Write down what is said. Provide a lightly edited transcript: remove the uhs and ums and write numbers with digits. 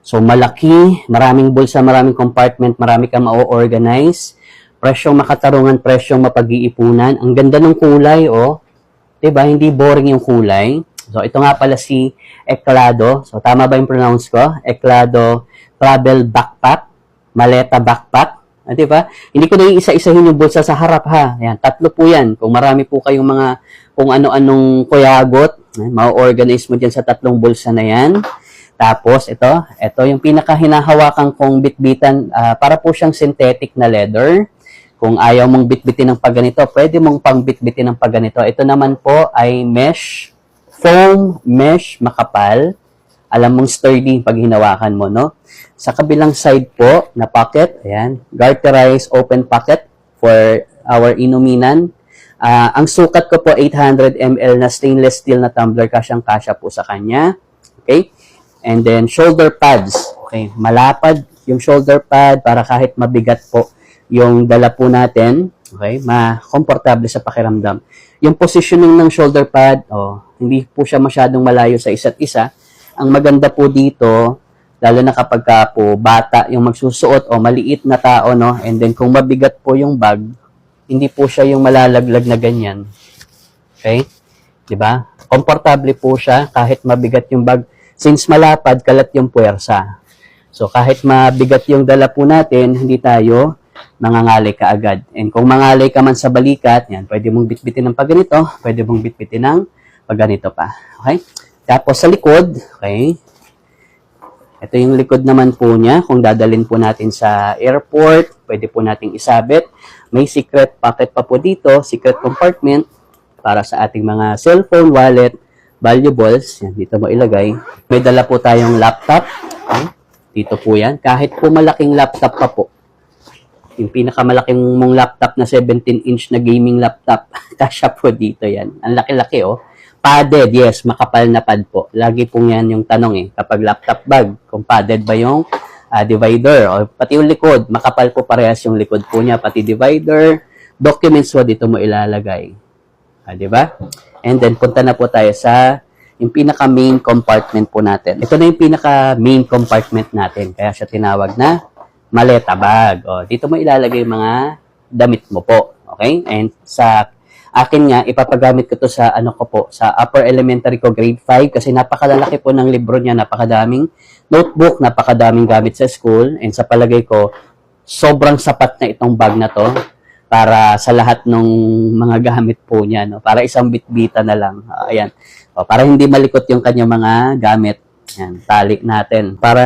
So malaki, maraming bulsa, maraming compartment, marami kang ma-organize. Presyong makatarungan, presyong mapag-iipunan. Ang ganda ng kulay, oh. 'Di ba? Hindi boring yung kulay. So ito nga pala si Eclado. So tama ba yung pronounce ko? Eclado Travel Backpack, Maleta Backpack. 'Di ba? Hindi ko na iisa-isahin yung bulsa sa harap ha. Ayan, tatlo po 'yan. Kung marami po kayong mga kung ano-anong kuyagot, ma-organize mo diyan sa tatlong bulsa na 'yan. Tapos ito yung pinaka hinahawakan kong bitbitan, para po siyang synthetic na leather. Kung ayaw mong bitbitin ng pagganito, pwede mong pangbitbitin ng pagganito. Ito naman po ay mesh, foam mesh makapal. Alam mong sturdy pag hinawakan mo, no? Sa kabilang side po na pocket, ayan, garterized open pocket for our inuminan. Ang sukat ko po 800 ml na stainless steel na tumbler, kasyang-kasya po sa kanya. Okay? And then shoulder pads. Okay, malapad yung shoulder pad para kahit mabigat po yung dala po natin, okay, komportable sa pakiramdam. Yung positioning ng shoulder pad, hindi po siya masyadong malayo sa isa't isa. Ang maganda po dito, lalo na kapag po bata yung magsusuot o maliit na tao, no? And then kung mabigat po yung bag, hindi po siya yung malalaglag na ganyan. Okay? 'Di ba? Komportable po siya kahit mabigat yung bag. Since malapad, kalat yung puwersa. So kahit mabigat yung dala po natin, hindi tayo mangangalay ka agad. And kung mangalay ka man sa balikat, yan, pwede mong bitbitin ng pagganito, pwede mong bitbitin ng pagganito pa. Okay? Tapos sa likod, okay, ito yung likod naman po niya. Kung dadalhin po natin sa airport, pwede po nating isabit. May secret pocket pa po dito, secret compartment para sa ating mga cellphone, wallet, valuables. Yan, dito mo ilagay. May dala po tayong laptop. Okay? Dito po yan. Kahit po malaking laptop pa po. Yung pinakamalaking mong laptop na 17-inch na gaming laptop, kasya po dito yan. Ang laki-laki, oh. Padded, yes, makapal na pad po. Lagi pong yan yung tanong, eh. Kapag laptop bag, kung padded ba yung divider, o pati yung likod, makapal po parehas yung likod po niya, pati divider, documents po dito mo ilalagay. Di ba? And then, punta na po tayo sa yung pinaka-main compartment po natin. Ito na yung pinaka-main compartment natin. Kaya siya tinawag na maleta bag. Dito mo ilalagay yung mga damit mo po. Okay? And sa akin nga, ipapagamit ko to sa sa upper elementary ko, grade 5, kasi napakalalaki po ng libro niya, napakadaming notebook, napakadaming gamit sa school, and sa palagay ko, sobrang sapat na itong bag na to para sa lahat ng mga gamit po niya, no? Para isang bitbita na lang. Ayan. Para hindi malikot yung kanyang mga gamit. Ayan, talik natin. Para